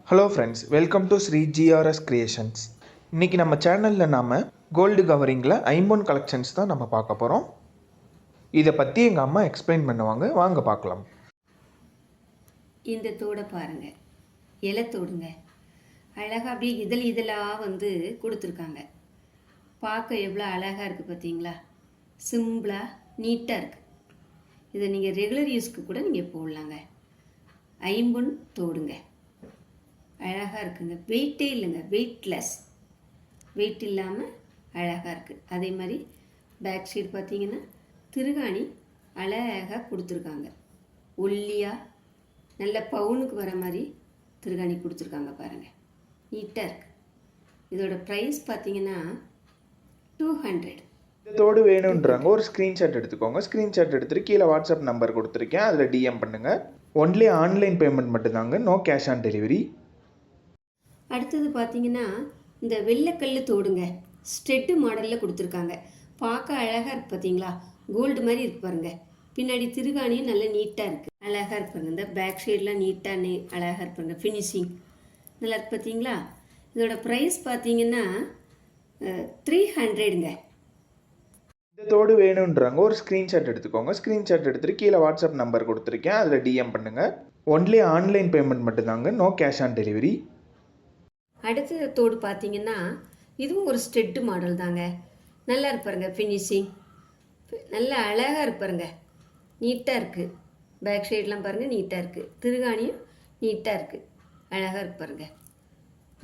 Hello friends, welcome to Sri GRS creations. இன்றைக்கி நம்ம சேனலில் நாம் கோல்டு கவரிங்கில் ஐம்பொன் கலெக்ஷன்ஸ் தான் நம்ம பார்க்க போகிறோம். இதை பற்றி எங்கள் அம்மா எக்ஸ்பிளைன் பண்ணுவாங்க, வாங்க பார்க்கலாம். இந்த தோடை பாருங்கள், இலத்தோடுங்க. அழகாக அப்படியே இதழாக கொடுத்துருக்காங்க. பார்க்க எவ்வளோ அழகாக இருக்குது பார்த்தீங்களா? சிம்பிளாக நீட்டாக இருக்குது. இதை நீங்கள் ரெகுலர் யூஸ்க்கு கூட நீங்கள் போடலாங்க. ஐம்பொன் தோடுங்க, அழகாக இருக்குங்க. வெயிட்டே இல்லைங்க, வெயிட்லெஸ், வெயிட் இல்லாமல் அழகாக இருக்குது. அதே மாதிரி பேக் சைடு பார்த்தீங்கன்னா திருகாணி அழகாக கொடுத்துருக்காங்க. ஒல்லியாக நல்ல பவுனுக்கு வர மாதிரி திருகாணி கொடுத்துருக்காங்க பாருங்கள், நீட்டாக இருக்குது. இதோட ப்ரைஸ் பார்த்தீங்கன்னா 200. இதோடு வேணுன்றாங்க ஒரு ஸ்க்ரீன்ஷாட் எடுத்துக்கோங்க. ஸ்க்ரீன்ஷாட் எடுத்துகிட்டு கீழே வாட்ஸ்அப் நம்பர் கொடுத்துருக்கேன், அதில் டிஎம் பண்ணுங்கள். ஒன்லி ஆன்லைன் பேமெண்ட் மட்டும்தாங்க, நோ கேஷ் ஆன் டெலிவரி. அடுத்தது பார்த்தீங்கன்னா இந்த வெள்ளைக்கல் தோடுங்க, ஸ்டெட்டு மாடலில் கொடுத்துருக்காங்க. பார்க்க அழகாக இருக்குது பார்த்தீங்களா? கோல்டு மாதிரி இருக்கு பாருங்க. பின்னாடி திருகாணியும் நல்லா நீட்டாக இருக்குது, அழகாக இருப்பாங்க. இந்த பேக் சைடெலாம் நீட்டாக அழகாக இருப்பாங்க. ஃபினிஷிங் நல்லா இருக்கு பார்த்தீங்களா? இதோட ப்ரைஸ் பார்த்தீங்கன்னா 300ங்க. இந்த தோடு வேணுன்றாங்க ஒரு ஸ்க்ரீன்ஷாட் எடுத்துக்கோங்க. ஸ்க்ரீன்ஷாட் எடுத்துகிட்டு கீழே வாட்ஸ்அப் நம்பர் கொடுத்துருக்கேன், அதில் டிஎம் பண்ணுங்கள். ஒன்லி ஆன்லைன் பேமெண்ட் மட்டும்தாங்க, நோ கேஷ் ஆன் டெலிவரி. அடுத்த தோடு பார்த்தீங்கன்னா இதுவும் ஒரு ஸ்டெட்டு மாடல் தாங்க. நல்லா இருப்பாருங்க, ஃபினிஷிங் நல்லா அழகாக இருப்பாருங்க, நீட்டாக இருக்குது. பேக் சைட்லாம் பாருங்கள், நீட்டாக இருக்குது. திருகாணியும் நீட்டாக இருக்குது, அழகாக இருப்பாருங்க.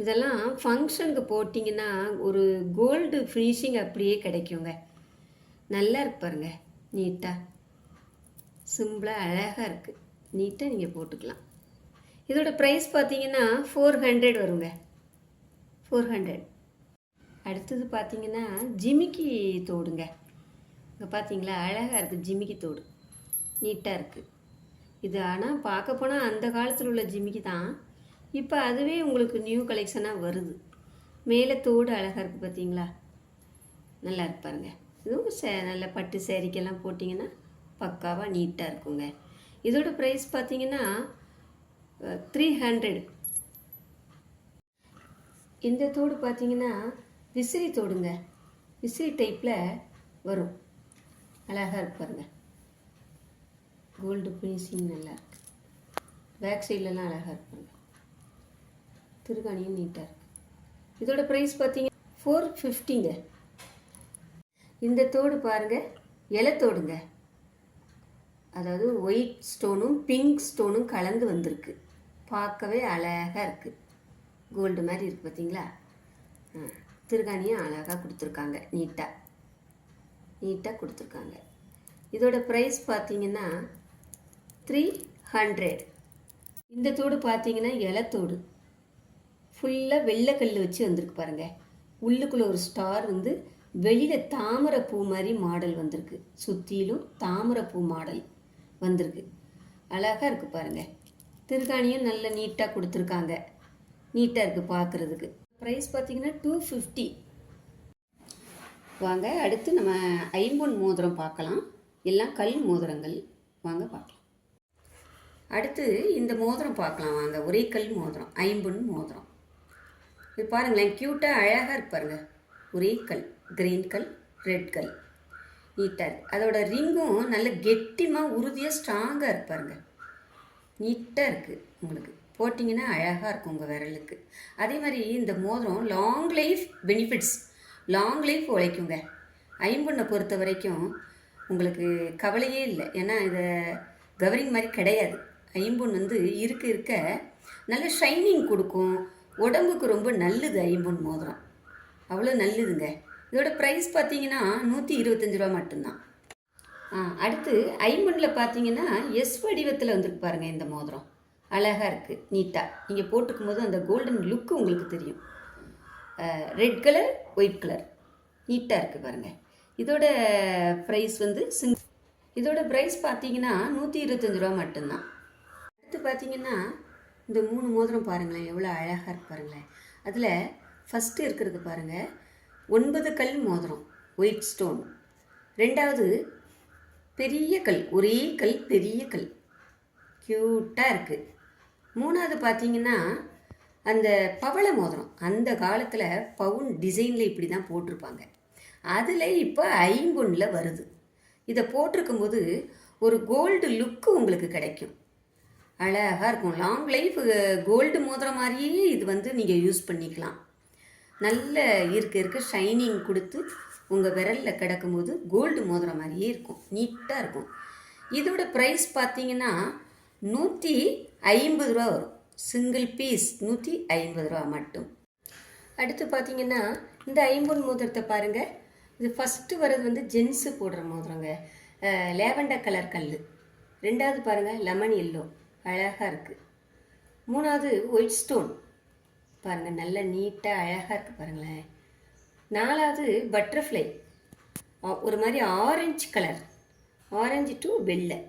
இதெல்லாம் ஃபங்க்ஷனுக்கு போட்டிங்கன்னா ஒரு கோல்டு ஃபினிஷிங் அப்படியே கிடைக்குங்க. நல்லா இருப்பாருங்க, நீட்டாக சிம்பிளாக அழகாக இருக்குது. நீட்டாக நீங்கள் போட்டுக்கலாம். இதோட ப்ரைஸ் பார்த்தீங்கன்னா 400 வருங்க, 400. அடுத்தது பார்த்தீங்கன்னா ஜிமிக்கி தோடுங்க. இங்கே பார்த்தீங்களா, அழகாக இருக்குது. ஜிமிக்கி தோடு நீட்டாக இருக்குது. இது ஆனால் பார்க்க போனால் அந்த காலத்தில் உள்ள ஜிமிக்கி தான், இப்போ அதுவே உங்களுக்கு நியூ கலெக்ஷனாக வருது. மேலே தோடு அழகாக இருக்குது பார்த்தீங்களா? நல்லா இருப்பாருங்க. இதுவும் நல்ல பட்டு சேரீக்கெல்லாம் போட்டிங்கன்னா பக்காவாக நீட்டாக இருக்குங்க. இதோட ப்ரைஸ் பார்த்தீங்கன்னா 300. இந்த தோடு பார்த்தீங்கன்னா விசிறி தோடுங்க, விசிறி டைப்பில் வரும், அழகாக இருப்பாருங்க. கோல்டு ஃபினிஷிங் நல்லா இருக்கு. பேக் சைட்லலாம் அழகாக இருப்பாங்க. திருகாணியும் நீட்டாக இருக்குது. இதோட ப்ரைஸ் பார்த்தீங்கன்னா 450ங்க. இந்த தோடு பாருங்கள், இலத்தோடுங்க. அதாவது ஒயிட் ஸ்டோனும் பிங்க் ஸ்டோனும் கலந்து வந்திருக்கு. பார்க்கவே அழகாக இருக்குது, கோல்டு மாதிரி இருக்குது பார்த்தீங்களா? திருகாணியும் அழகாக கொடுத்துருக்காங்க, நீட்டாக கொடுத்துருக்காங்க. இதோட ப்ரைஸ் பார்த்தீங்கன்னா 300. இந்த தோடு பார்த்தீங்கன்னா இலத்தோடு, ஃபுல்லாக வெள்ளைக்கல் வச்சு வந்திருக்கு பாருங்கள். உள்ளுக்குள்ளே ஒரு ஸ்டார் வெளியில் தாமரைப்பூ மாதிரி மாடல் வந்திருக்கு. சுற்றிலும் தாமரைப்பூ மாடல் வந்திருக்கு, அழகாக இருக்குது பாருங்கள். திருகாணியும் நல்ல நீட்டாக கொடுத்துருக்காங்க, நீட்டாக இருக்குது பார்க்குறதுக்கு. ப்ரைஸ் பார்த்தீங்கன்னா 250. வாங்க அடுத்து நம்ம ஐம்பொன் மோதிரம் பார்க்கலாம். எல்லாம் கல் மோதிரங்கள், வாங்க பார்க்கலாம். அடுத்து இந்த மோதிரம் பார்க்கலாம் வாங்க. ஒரே கல் மோதிரம், ஐம்பொன் மோதிரம். இது பாருங்களேன், க்யூட்டாக அழகாக இருப்பாருங்க. ஒரே கல், கிரீன் கல், ரெட் கல், நீட்டாக இருக்குது. அதோட ரிங்கும் நல்ல கெட்டிமாக உறுதியாக ஸ்ட்ராங்காக இருப்பாருங்க, நீட்டாக இருக்குது. உங்களுக்கு போட்டிங்கன்னா அழகாக இருக்கும் உங்கள் விரலுக்கு. அதே மாதிரி இந்த மோதிரம் long life benefits, long life உழைக்குங்க. ஐம்பொன்னை பொறுத்த வரைக்கும் உங்களுக்கு கவலையே இல்லை. ஏன்னா இதை கவரிங் மாதிரி கிடையாது. ஐம்பொன் இருக்க இருக்க நல்ல ஷைனிங் கொடுக்கும், உடம்புக்கு ரொம்ப நல்லது. ஐம்பொன் மோதிரம் அவ்வளோ நல்லதுங்க. இதோட ப்ரைஸ் பார்த்தீங்கன்னா 125 ரூபா மட்டும்தான். அடுத்து ஐம்பொன்னில் பார்த்தீங்கன்னா எஸ் வடிவத்தில் வந்துருக்கு பாருங்கள். இந்த மோதிரம் அழகாக இருக்குது, நீட்டாக நீங்கள் போட்டுக்கும் போது அந்த கோல்டன் லுக்கு உங்களுக்கு தெரியும். ரெட் கலர், ஒயிட் கலர், நீட்டாக இருக்குது பாருங்கள். இதோட ப்ரைஸ் இதோட ப்ரைஸ் பார்த்தீங்கன்னா 125 ரூபா மட்டும்தான். அடுத்து பார்த்தீங்கன்னா இந்த 3 மோதிரம் பாருங்களேன், எவ்வளோ அழகாக இருக்கு பாருங்களேன். அதில் ஃபஸ்ட்டு இருக்கிறது பாருங்கள், 9 கல் மோதிரம், ஒயிட் ஸ்டோன். ரெண்டாவது பெரிய கல், ஒரே கல், பெரிய கல், க்யூட்டாக இருக்குது. மூணாவது பார்த்தீங்கன்னா அந்த பவள மோதிரம் அந்த காலத்தில் பவுன் டிசைனில் இப்படி தான் போட்டிருப்பாங்க. அதில் இப்போ ஐம்பொன்னில் வருது. இதை போட்டிருக்கும்போது ஒரு கோல்டு லுக்கு உங்களுக்கு கிடைக்கும். அழகாக இருக்கும். லாங் லைஃப் கோல்டு மோதிரம் மாதிரியே இது வந்து நீங்கள் யூஸ் பண்ணிக்கலாம். நல்ல இருக்க ஷைனிங் கொடுத்து உங்கள் விரலில் கிடக்கும்போது கோல்டு மோதிரம் மாதிரியே இருக்கும். நீட்டாக இருக்கும். இதோட ப்ரைஸ் பார்த்தீங்கன்னா 150 ரூபா வரும். சிங்கிள் பீஸ் 150 ரூபா மட்டும். அடுத்து பார்த்தீங்கன்னா இந்த ஐம்பொன் மோதிரத்தை பாருங்கள். இது ஃபஸ்ட்டு வர்றது வந்து ஜென்ஸு போடுற மோதிரங்க. லேவண்டர் கலர் கல். ரெண்டாவது பாருங்கள் லெமன் எல்லோ, அழகாக இருக்குது. மூணாவது ஒயிட் ஸ்டோன் பாருங்கள், நல்ல நீட்டாக அழகாக இருக்குது பாருங்களேன். நாலாவது பட்டர்ஃப்ளை, ஒரு மாதிரி ஆரஞ்சு கலர், ஆரஞ்சு டு வெள்ளை,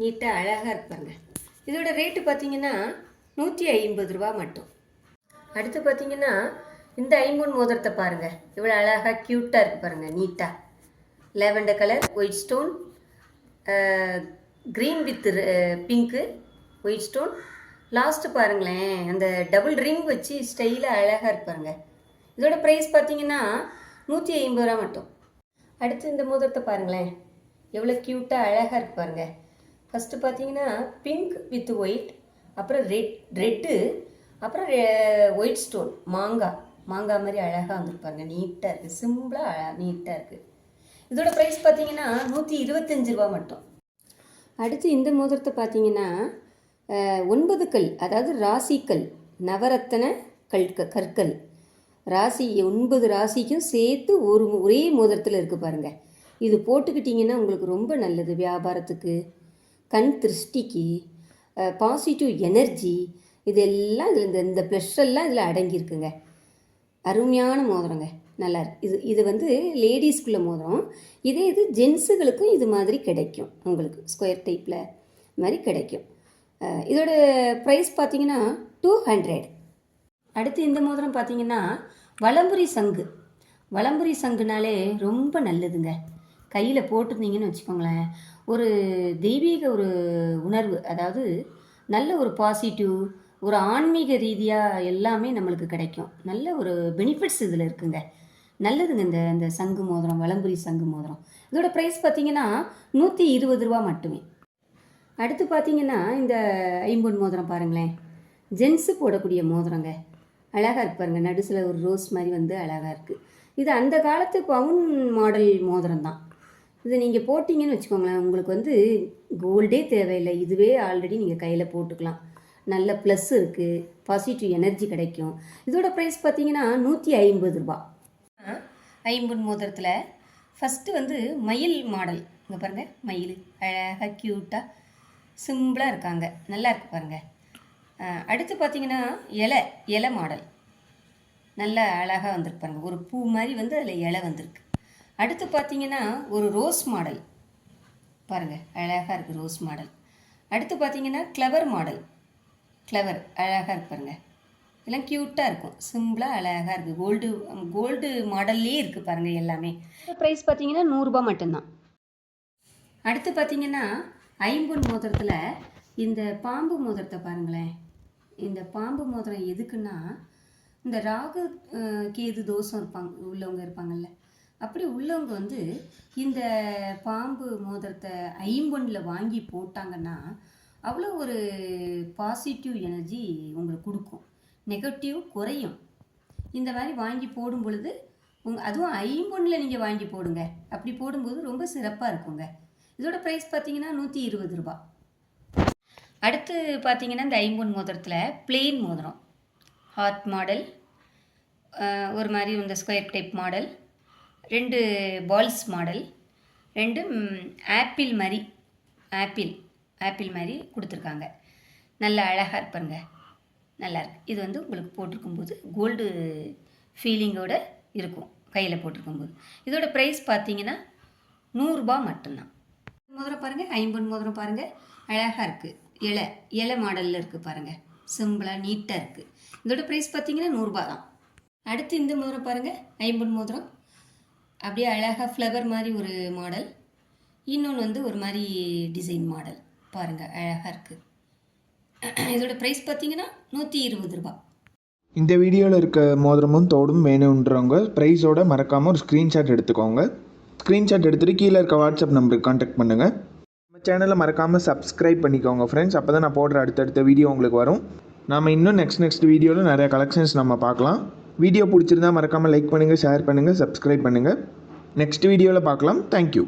நீட்டாக அழகாக இருக்கு பாருங்கள். இதோட ரேட்டு பார்த்தீங்கன்னா 150 ரூபா மட்டும். அடுத்து பார்த்தீங்கன்னா இந்த ஐம்பொன் மோதிரத்தை பாருங்கள், இவ்வளோ அழகாக க்யூட்டாக இருக்குது பாருங்கள். நீட்டாக lavender colour, white stone, green with pink, white stone. Last பாருங்களேன், அந்த டபுள் ரிங் வச்சு ஸ்டைலாக அழகாக இருக்கு பாருங்கள். இதோட ப்ரைஸ் பார்த்தீங்கன்னா 150 ரூபா மட்டும். அடுத்து இந்த மோதிரத்தை பாருங்களேன், எவ்வளோ க்யூட்டாக அழகாக இருக்கு பாருங்கள். ஃபஸ்ட்டு பார்த்தீங்கன்னா பிங்க் வித் ஒயிட், அப்புறம் ரெட்டு, அப்புறம் ஒயிட் ஸ்டோன், மாங்காய் மாதிரி அழகாக வந்துருப்பாருங்க. நீட்டாக இருக்குது, சிம்பிளாக நீட்டாக இருக்குது. இதோட ப்ரைஸ் பார்த்தீங்கன்னா 125 ரூபா மட்டும். அடுத்து இந்த மோதிரத்தை பார்த்தீங்கன்னா 9 கல், அதாவது ராசிக்கல், நவரத்தன கற்கள், ராசி 9 ராசிக்கும் சேர்த்து ஒரே மோதிரத்தில் இருக்குது பாருங்கள். இது போட்டுக்கிட்டிங்கன்னா உங்களுக்கு ரொம்ப நல்லது. வியாபாரத்துக்கு, கண் திருஷ்டிக்கு, பாசிட்டிவ் எனர்ஜி, இதெல்லாம் இதில் இந்த ப்ளஷரெல்லாம் இதில் அடங்கியிருக்குங்க. அருமையான மோதிரங்க, நல்லா இருக்கு. இது வந்து லேடிஸ்குள்ள மோதிரம். இது ஜென்ஸுகளுக்கும் இது மாதிரி கிடைக்கும். உங்களுக்கு ஸ்கொயர் டைப்பில் மாதிரி கிடைக்கும். இதோட ப்ரைஸ் பார்த்தீங்கன்னா 200. அடுத்து இந்த மோதிரம் பார்த்தீங்கன்னா வலம்புரி சங்குனாலே ரொம்ப நல்லதுங்க. கையில் போட்டிருந்தீங்கன்னு வச்சுக்கோங்களேன், ஒரு தெய்வீக ஒரு உணர்வு, அதாவது நல்ல ஒரு பாசிட்டிவ், ஒரு ஆன்மீக ரீதியாக எல்லாமே நம்மளுக்கு கிடைக்கும். நல்ல ஒரு பெனிஃபிட்ஸ் இதில் இருக்குங்க. நல்லதுங்க இந்த சங்கு மோதிரம், வலம்புரி சங்கு மோதிரம். இதோட ப்ரைஸ் பார்த்தீங்கன்னா 120 ரூபா மட்டுமே. அடுத்து பார்த்தீங்கன்னா இந்த ஐம்பொன் மோதிரம் பாருங்களேன், ஜென்ஸு போடக்கூடிய மோதிரங்க. அழகாக இருக்கு பாருங்கள், நடுசில் ஒரு ரோஸ் மாதிரி வந்து அழகாக இருக்குது. இது அந்த காலத்து பவுன் மாடல் மோதிரம் தான். இது நீங்கள் போட்டிங்கன்னு வச்சுக்கோங்களேன், உங்களுக்கு வந்து கோல்டே தேவையில்லை, இதுவே ஆல்ரெடி நீங்கள் கையில் போட்டுக்கலாம். நல்ல ப்ளஸ் இருக்குது, பாசிட்டிவ் எனர்ஜி கிடைக்கும். இதோட ப்ரைஸ் பார்த்தீங்கன்னா 150 ரூபா. ஐம்பொன் மோதிரத்தில் ஃபஸ்ட்டு வந்து மயில் மாடல், இங்கே பாருங்கள், மயில் அழகாக க்யூட்டாக சிம்பிளாக இருக்காங்க, நல்லா இருக்குது பாருங்கள். அடுத்து பார்த்தீங்கன்னா இலை மாடல், நல்லா அழகாக வந்திருக்கு பாருங்கள். ஒரு பூ மாதிரி வந்து அதில் இலை வந்திருக்கு. அடுத்து பார்த்தீங்கன்னா ஒரு ரோஸ் மாடல் பாருங்கள், அழகாக இருக்குது ரோஸ் மாடல். அடுத்து பார்த்தீங்கன்னா கிளவர் மாடல், கிளவர் அழகாக இருக்கு பாருங்கள். எல்லாம் க்யூட்டாக இருக்கும், சிம்பிளாக அழகாக இருக்குது. கோல்டு மாடல்லே இருக்குது பாருங்கள் எல்லாமே. ப்ரைஸ் பார்த்தீங்கன்னா 100 ரூபா மட்டும்தான். அடுத்து பார்த்தீங்கன்னா ஐம்பொன் மோதிரத்தில் இந்த பாம்பு மோதிரத்தை பாருங்களேன். இந்த பாம்பு மோதிரம் எதுக்குன்னா, இந்த ராகு கேது தோஷம் உள்ளவங்க இருப்பாங்கள்ல, அப்படி உள்ளவங்க வந்து இந்த பாம்பு மோதிரத்தை ஐம்பொன்னில் வாங்கி போட்டாங்கன்னா அவ்வளோ ஒரு பாசிட்டிவ் எனர்ஜி உங்களுக்கு கொடுக்கும், நெகட்டிவ் குறையும். இந்த மாதிரி வாங்கி போடும் பொழுது அதுவும் ஐம்பொன்னில் நீங்கள் வாங்கி போடுங்க. அப்படி போடும்போது ரொம்ப சிறப்பாக இருக்குங்க. இதோட ப்ரைஸ் பார்த்தீங்கன்னா 120 ரூபா. அடுத்து பார்த்தீங்கன்னா இந்த ஐம்பொன் மோதிரத்தில் பிளெயின் மோதிரம், ஹார்ட் மாடல், ஒரு மாதிரி இந்த square type model, 2 balls model, 2 apple மாதிரி கொடுத்துருக்காங்க. நல்ல அழகாக இருப்பாருங்க, நல்லாயிருக்கு. இது வந்து உங்களுக்கு போட்டிருக்கும்போது கோல்டு ஃபீலிங்கோடு இருக்கும் கையில் போட்டிருக்கும்போது. இதோட ப்ரைஸ் பார்த்தீங்கன்னா 100 ரூபா மட்டும்தான். மோதிரம் பாருங்கள், ஐம்பொன் மோதிரம் பாருங்கள், அழகாக இருக்குது. இலை மாடலில் இருக்குது பாருங்கள், சிம்பிளாக நீட்டாக இருக்குது. இதோட ப்ரைஸ் பார்த்தீங்கன்னா 100 ரூபா தான். அடுத்து இந்த மோதிரம் பாருங்கள், ஐம்பொன் மோதிரம் அப்படியே அழகாக ஃப்ளவர் மாதிரி ஒரு மாடல், இன்னொன்று வந்து ஒரு மாதிரி டிசைன் மாடல் பாருங்கள், அழகாக இருக்குது. இதோட ப்ரைஸ் பார்த்தீங்கன்னா 120 ரூபா. இந்த வீடியோவில் இருக்க மோதிரமும் தோடும் வேணுன்றவங்க ப்ரைஸோட மறக்காமல் ஒரு ஸ்க்ரீன்ஷாட் எடுத்துக்கோங்க. ஸ்க்ரீன்ஷாட் எடுத்துகிட்டு கீழே இருக்க வாட்ஸ்அப் நம்பருக்கு கான்டாக்ட் பண்ணுங்கள். நம்ம சேனலை மறக்காமல் சப்ஸ்கிரைப் பண்ணிக்கோங்க ஃப்ரெண்ட்ஸ். அப்போ தான் நான் போடுற அடுத்தடுத்த வீடியோ உங்களுக்கு வரும். நாம் இன்னும் நெக்ஸ்ட் வீடியோவில் நிறைய கலெக்ஷன்ஸ் நம்ம பார்க்கலாம். வீடியோ பிடிச்சிருந்தா மறக்காமல் லைக் பண்ணுங்கள், ஷேர் பண்ணுங்கள், சப்ஸ்கிரைப் பண்ணுங்கள். நெக்ஸ்ட் வீடியோவில் பார்க்கலாம். தேங்க்யூ.